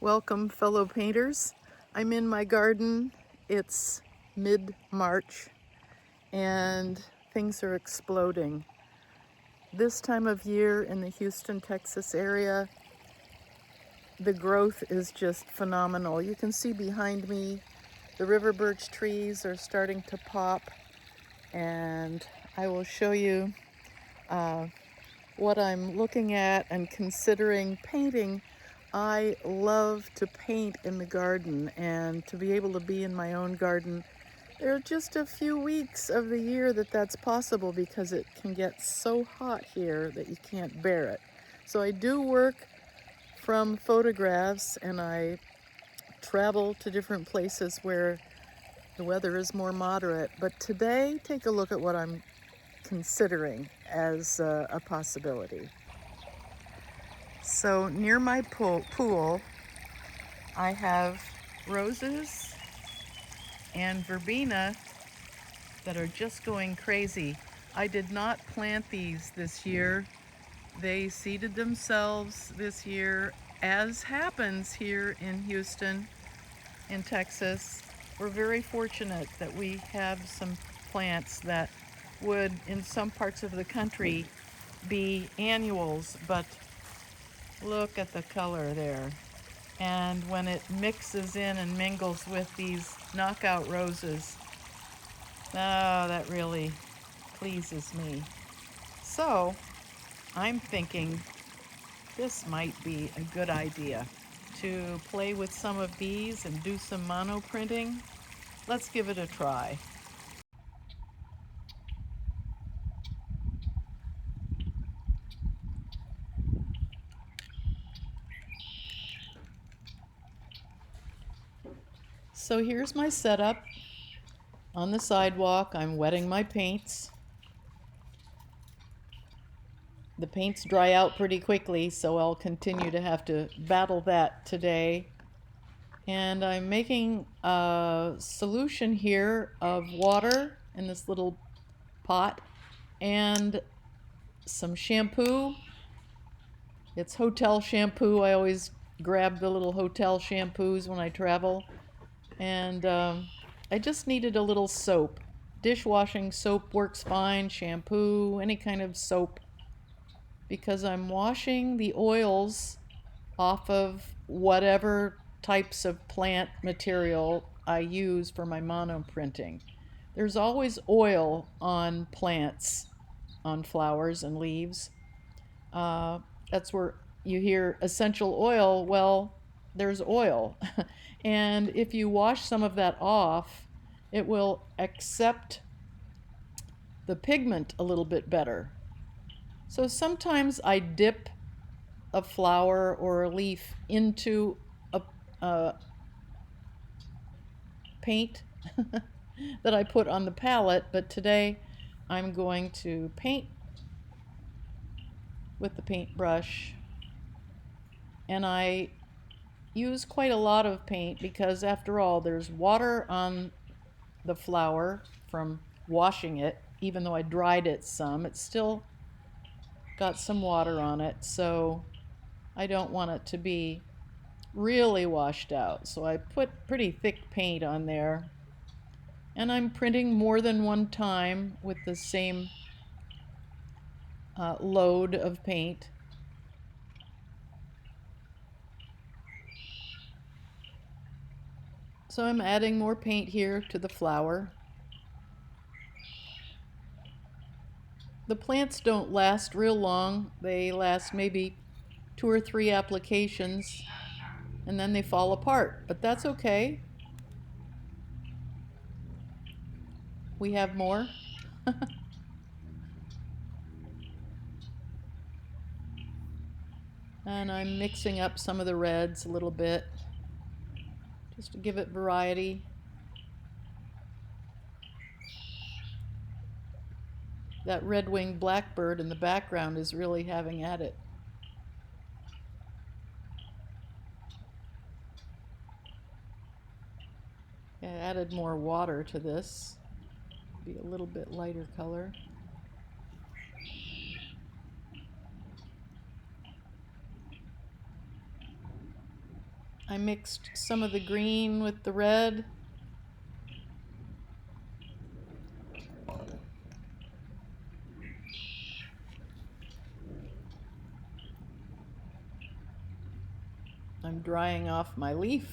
Welcome, fellow painters. I'm in my garden. It's mid-March and things are exploding. This time of year in the Houston, Texas area, the growth is just phenomenal. You can see behind me the river birch trees are starting to pop, and I will show you what I'm looking at and considering painting. I love to paint in the garden, and to be able to be in my own garden, there are just a few weeks of the year that that's possible because it can get so hot here that you can't bear it. So I do work from photographs, and I travel to different places where the weather is more moderate. But today, take a look at what I'm considering as a possibility. So near my pool, I have roses and verbena that are just going crazy. I did not plant these this year. They seeded themselves this year, as happens here in Houston, in Texas. We're very fortunate that we have some plants that would, in some parts of the country, be annuals, but look at the color there. And when it mixes in and mingles with these knockout roses, oh, that really pleases me. So I'm thinking this might be a good idea to play with some of these and do some mono printing. Let's give it a try. So here's my setup. On the sidewalk, I'm wetting my paints. The paints dry out pretty quickly, so I'll continue to have to battle that today. And I'm making a solution here of water in this little pot and some shampoo. It's hotel shampoo. I always grab the little hotel shampoos when I travel. And I just needed a little soap. Dishwashing soap works fine, shampoo, any kind of soap, because I'm washing the oils off of whatever types of plant material I use for my mono printing. There's always oil on plants, on flowers and leaves. That's where you hear essential oil. Well, there's oil. And if you wash some of that off, it will accept the pigment a little bit better. So sometimes I dip a flower or a leaf into a paint that I put on the palette, but today I'm going to paint with the paintbrush, and I use quite a lot of paint because, after all, there's water on the flower from washing it. Even though I dried it some, it's still got some water on it, so I don't want it to be really washed out. So I put pretty thick paint on there, and I'm printing more than one time with the same load of paint. So I'm adding more paint here to the flower. The plants don't last real long. They last maybe 2 or 3 applications, and then they fall apart, but that's okay. We have more. And I'm mixing up some of the reds a little bit just to give it variety. That red-winged blackbird in the background is really having at it. I added more water to this. Be a little bit lighter color. I mixed some of the green with the red. I'm drying off my leaf.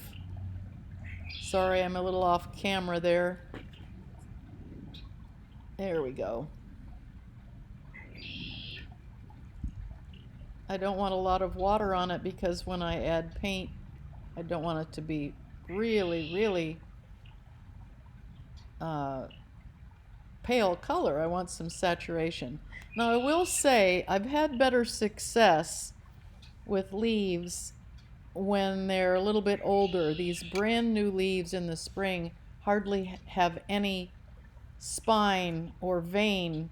Sorry, I'm a little off camera there. There we go. I don't want a lot of water on it because when I add paint, I don't want it to be really, really pale color. I want some saturation. Now I will say I've had better success with leaves when they're a little bit older. These brand new leaves in the spring hardly have any spine or vein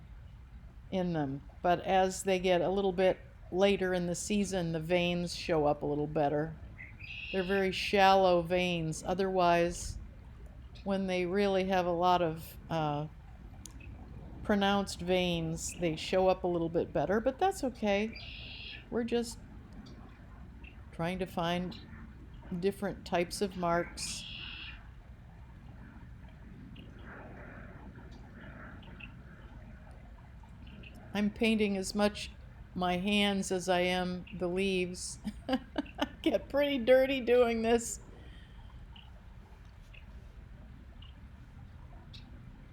in them, but as they get a little bit later in the season, the veins show up a little better. They're very shallow veins. Otherwise, when they really have a lot of pronounced veins, they show up a little bit better, but that's okay. We're just trying to find different types of marks. I'm painting as much my hands as I am the leaves. I get pretty dirty doing this.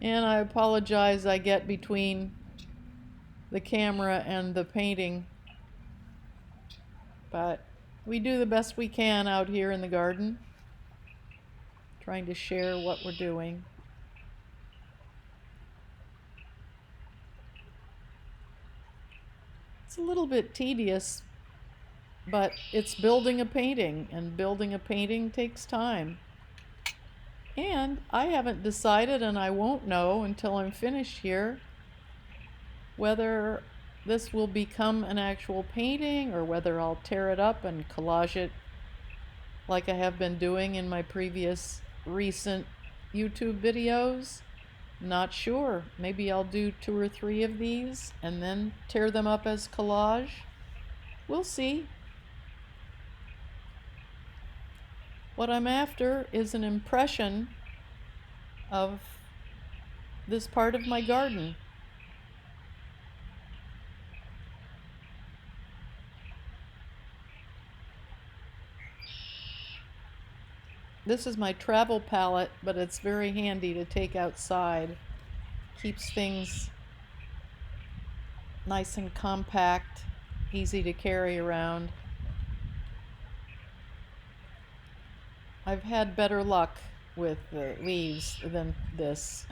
And I apologize, I get between the camera and the painting. But we do the best we can out here in the garden, trying to share what we're doing. It's a little bit tedious, but it's building a painting, and building a painting takes time. And I haven't decided, and I won't know until I'm finished here, whether this will become an actual painting or whether I'll tear it up and collage it like I have been doing in my previous recent YouTube videos. Not sure. Maybe I'll do 2 or 3 of these and then tear them up as collage. We'll see. What I'm after is an impression of this part of my garden. This is my travel palette, but it's very handy to take outside. Keeps things nice and compact, easy to carry around. I've had better luck with the leaves than this.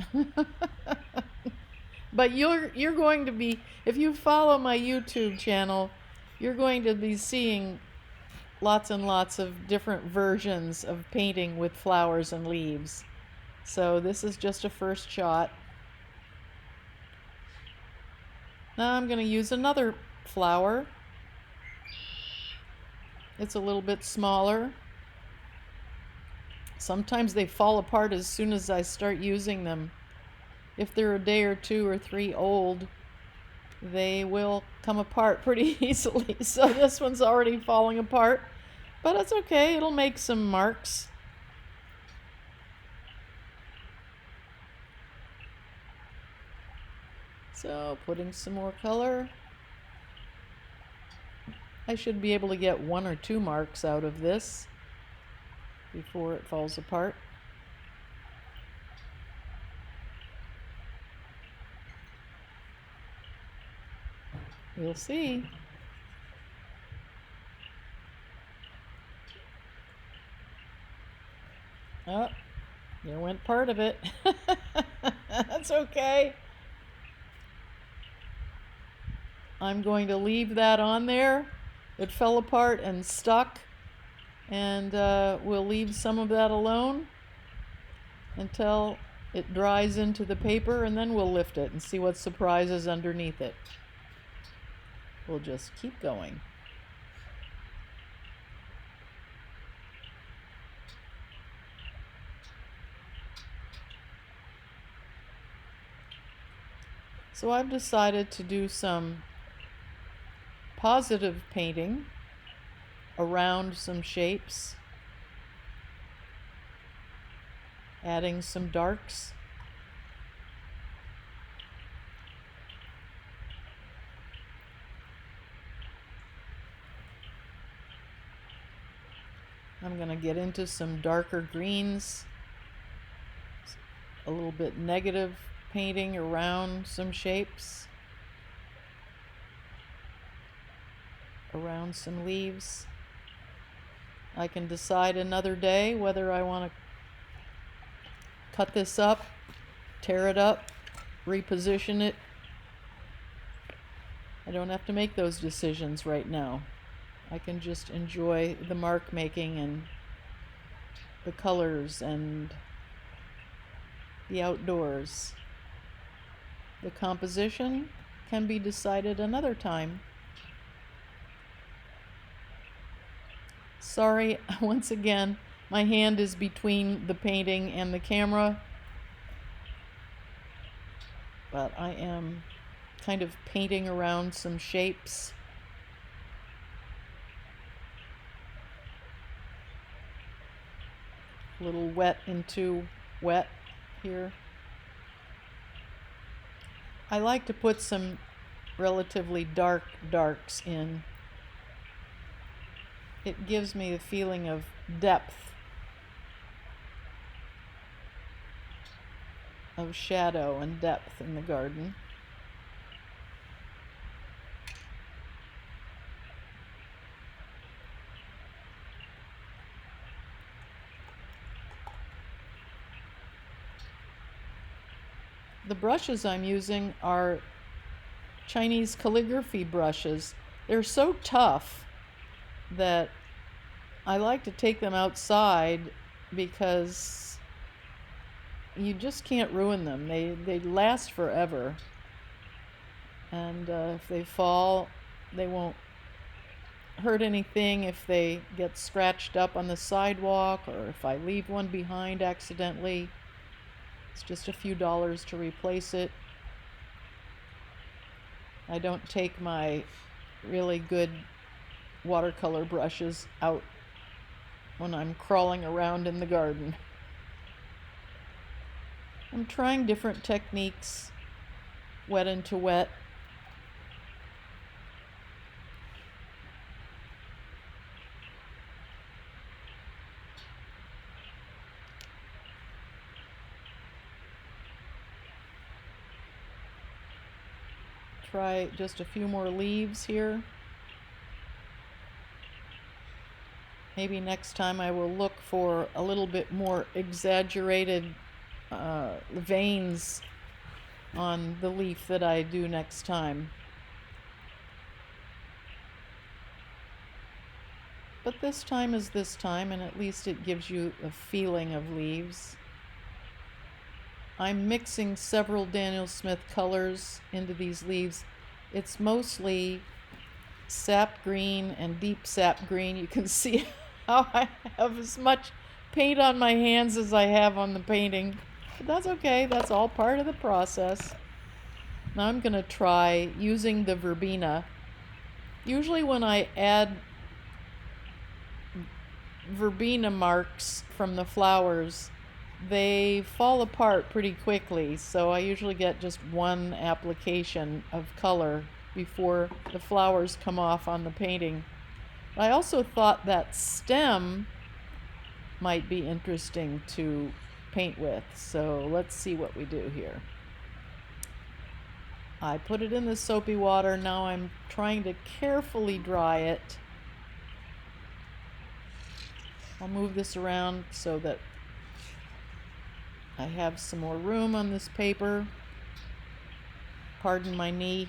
But you're going to be, if you follow my YouTube channel, you're going to be seeing lots and lots of different versions of painting with flowers and leaves. So this is just a first shot. Now I'm going to use another flower. It's a little bit smaller. Sometimes they fall apart as soon as I start using them. If they're a day or 2 or 3 old, they will come apart pretty easily. So this one's already falling apart, but it's okay. It'll make some marks. So putting some more color. I should be able to get 1 or 2 marks out of this before it falls apart. We'll see. Oh, there went part of it. That's okay. I'm going to leave that on there. It fell apart and stuck, and we'll leave some of that alone until it dries into the paper, and then we'll lift it and see what surprises underneath it. We'll just keep going. So I've decided to do some positive painting around some shapes. adding some darks. I'm going to get into some darker greens, a little bit negative painting around some shapes, around some leaves. I can decide another day whether I want to cut this up, tear it up, reposition it. I don't have to make those decisions right now. I can just enjoy the mark making and the colors and the outdoors. The composition can be decided another time. Sorry, once again, my hand is between the painting and the camera, but I am kind of painting around some shapes. A little wet into wet here. I like to put some relatively dark darks in. It gives me a feeling of depth, of shadow and depth in the garden. The brushes I'm using are Chinese calligraphy brushes. They're so tough that I like to take them outside because you just can't ruin them. They last forever. And if they fall, they won't hurt anything if they get scratched up on the sidewalk or if I leave one behind accidentally. It's just a few dollars to replace it. I don't take my really good watercolor brushes out when I'm crawling around in the garden. I'm trying different techniques, wet into wet. Try just a few more leaves here. Maybe next time I will look for a little bit more exaggerated veins on the leaf that I do next time. But this time is this time, and at least it gives you a feeling of leaves. I'm mixing several Daniel Smith colors into these leaves. It's mostly sap green and deep sap green. You can see how I have as much paint on my hands as I have on the painting. But that's okay, that's all part of the process. Now I'm going to try using the verbena. Usually when I add verbena marks from the flowers, they fall apart pretty quickly, so I usually get just one application of color before the flowers come off on the painting. I also thought that stem might be interesting to paint with, so let's see what we do here. I put it in the soapy water. Now I'm trying to carefully dry it. I'll move this around so that I have some more room on this paper. Pardon my knee.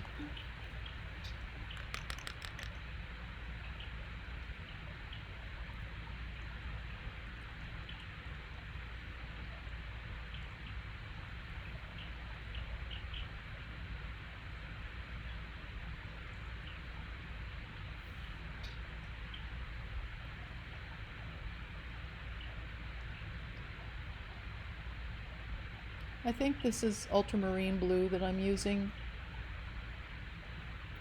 I think this is ultramarine blue that I'm using,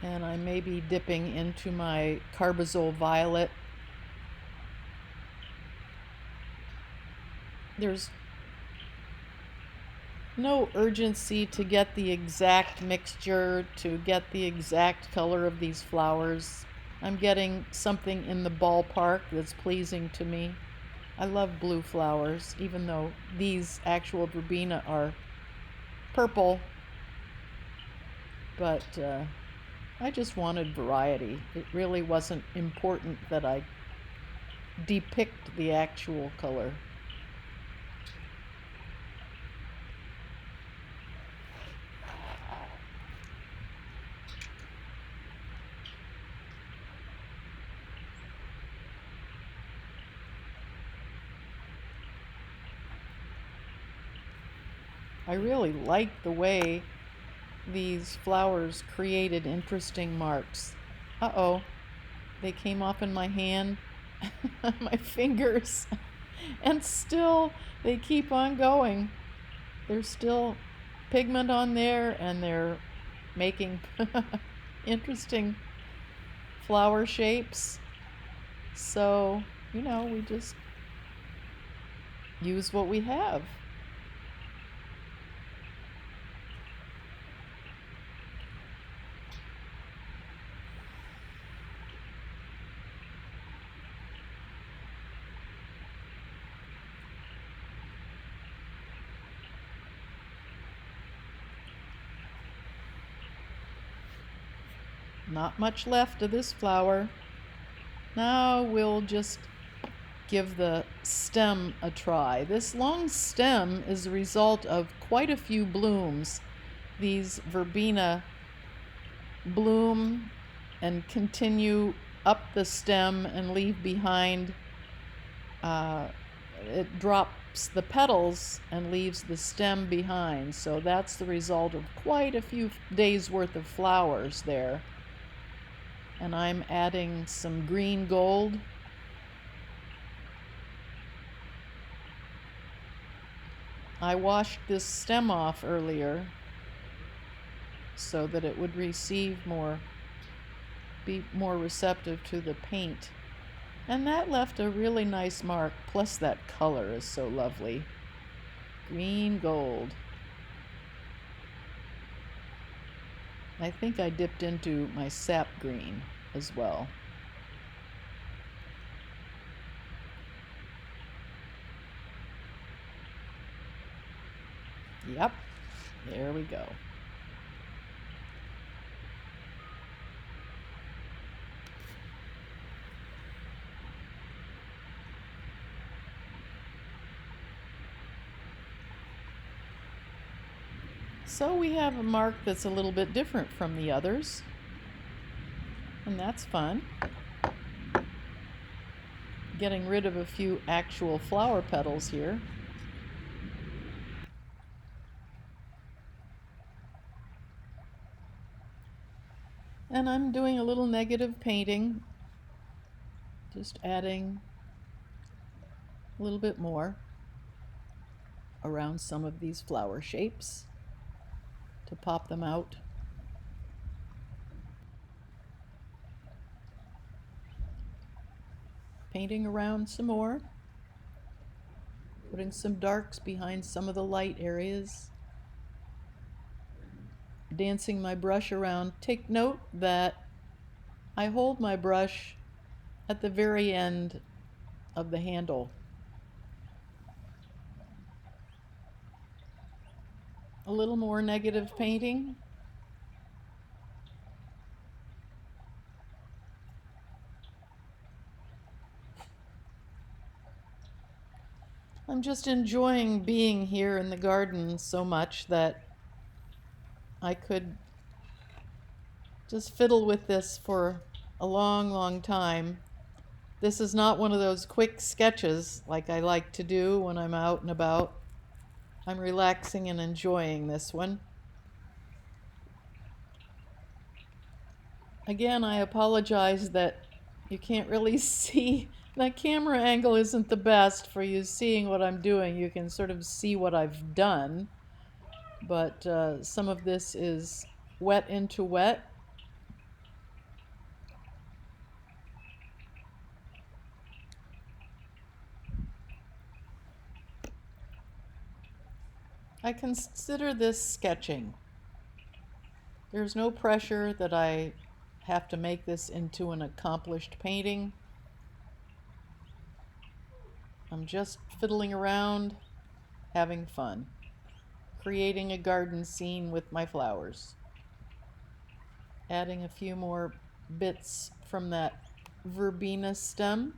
and I may be dipping into my carbazole violet. There's no urgency to get the exact mixture, to get the exact color of these flowers. I'm getting something in the ballpark that's pleasing to me. I love blue flowers, even though these actual verbena are purple, but I just wanted variety. It really wasn't important that I depict the actual color. I really like the way these flowers created interesting marks. Uh-oh, they came off in my hand, my fingers, and still they keep on going. There's still pigment on there, and they're making interesting flower shapes. So, we just use what we have. Not much left of this flower. Now we'll just give the stem a try. This long stem is a result of quite a few blooms. These verbena bloom and continue up the stem and leave behind, it drops the petals and leaves the stem behind. So that's the result of quite a few days worth of flowers there. And I'm adding some green gold. I washed this stem off earlier so that it would be more receptive to the paint. And that left a really nice mark, plus that color is so lovely. Green gold. I think I dipped into my sap green as well. Yep, there we go. So we have a mark that's a little bit different from the others, and that's fun. Getting rid of a few actual flower petals here. And I'm doing a little negative painting, just adding a little bit more around some of these flower shapes to pop them out. Painting around some more, putting some darks behind some of the light areas, dancing my brush around. Take note that I hold my brush at the very end of the handle. A little more negative painting. I'm just enjoying being here in the garden so much that I could just fiddle with this for a long, long time. This is not one of those quick sketches like I like to do when I'm out and about. I'm relaxing and enjoying this one. Again, I apologize that you can't really see. That camera angle isn't the best for you seeing what I'm doing. You can sort of see what I've done, but some of this is wet into wet. I consider this sketching. There's no pressure that I have to make this into an accomplished painting. I'm just fiddling around, having fun, creating a garden scene with my flowers, adding a few more bits from that verbena stem.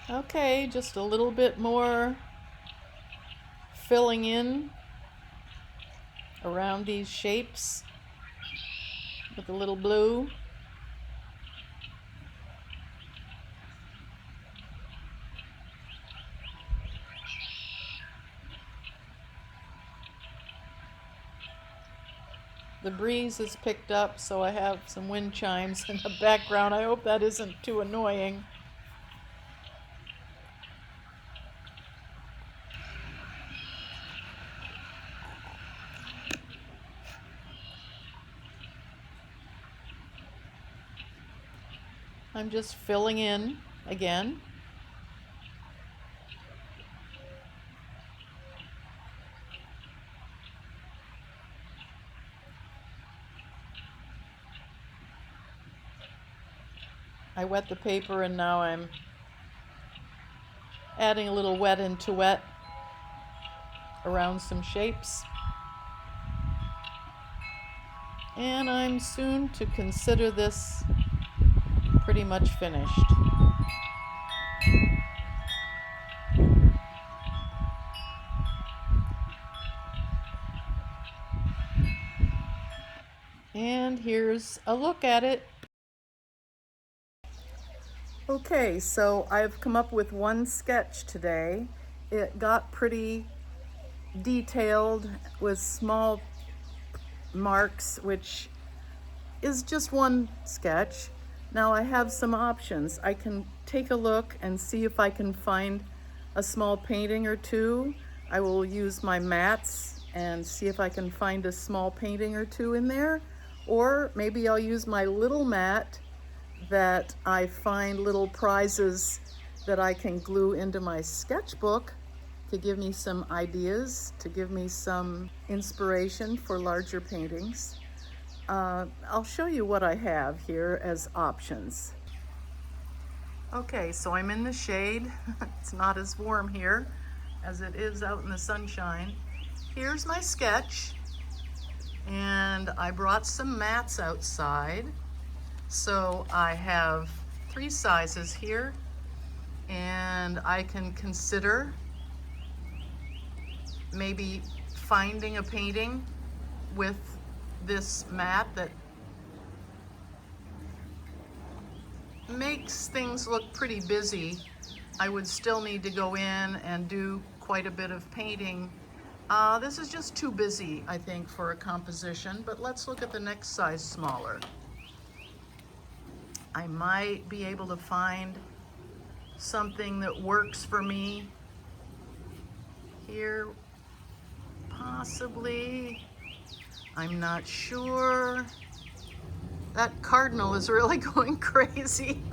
Okay, just a little bit more filling in around these shapes with a little blue. The breeze has picked up, so I have some wind chimes in the background. I hope that isn't too annoying. I'm just filling in again. I wet the paper and now I'm adding a little wet into wet around some shapes. And I'm soon to consider this pretty much finished. And here's a look at it. Okay, so I've come up with one sketch today. It got pretty detailed with small marks, which is just one sketch. Now I have some options. I can take a look and see if I can find a small painting or two. I will use my mats and see if I can find a small painting or two in there. Or maybe I'll use my little mat that I find little prizes that I can glue into my sketchbook to give me some ideas, to give me some inspiration for larger paintings. I'll show you what I have here as options. Okay, so I'm in the shade. It's not as warm here as it is out in the sunshine. Here's my sketch, and I brought some mats outside. So I have 3 sizes here, and I can consider maybe finding a painting with this mat that makes things look pretty busy. I would still need to go in and do quite a bit of painting. This is just too busy, I think, for a composition, but let's look at the next size smaller. I might be able to find something that works for me here, possibly. I'm not sure. That cardinal is really going crazy.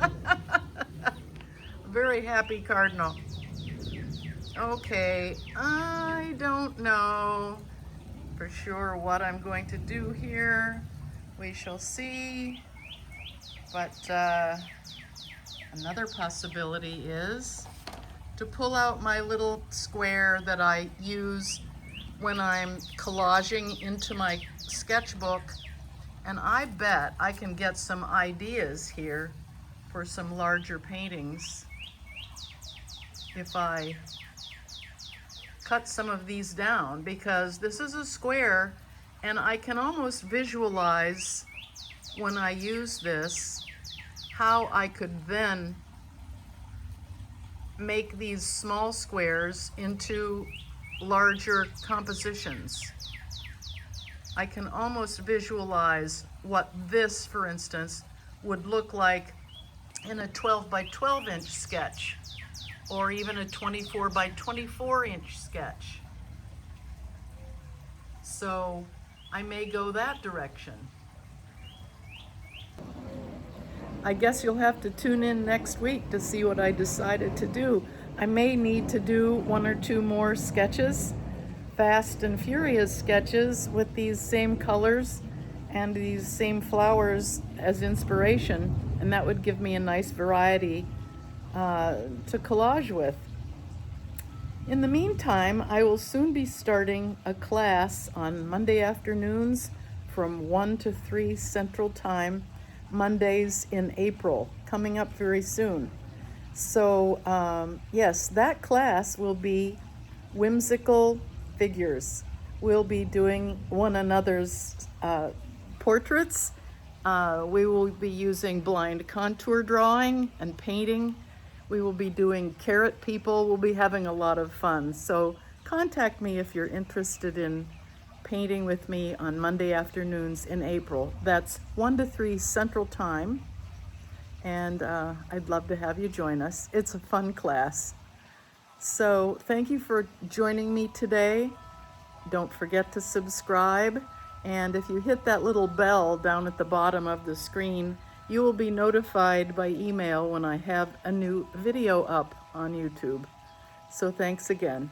Very happy cardinal. Okay, I don't know for sure what I'm going to do here. We shall see. But another possibility is to pull out my little square that I use when I'm collaging into my sketchbook, and I bet I can get some ideas here for some larger paintings if I cut some of these down, because this is a square and I can almost visualize when I use this how I could then make these small squares into larger compositions. I can almost visualize what this, for instance, would look like in a 12 by 12 inch sketch, or even a 24 by 24 inch sketch. So I may go that direction. I guess you'll have to tune in next week to see what I decided to do. I may need to do 1 or 2 more sketches, fast and furious sketches with these same colors and these same flowers as inspiration, and that would give me a nice variety to collage with. In the meantime, I will soon be starting a class on Monday afternoons from 1 to 3 Central Time, Mondays in April, coming up very soon. So, yes, that class will be whimsical figures. We'll be doing one another's portraits. We will be using blind contour drawing and painting. We will be doing carrot people. We'll be having a lot of fun. So contact me if you're interested in painting with me on Monday afternoons in April. That's 1 to 3 Central Time. And I'd love to have you join us. It's a fun class. So thank you for joining me today. Don't forget to subscribe. And if you hit that little bell down at the bottom of the screen, you will be notified by email when I have a new video up on YouTube. So thanks again.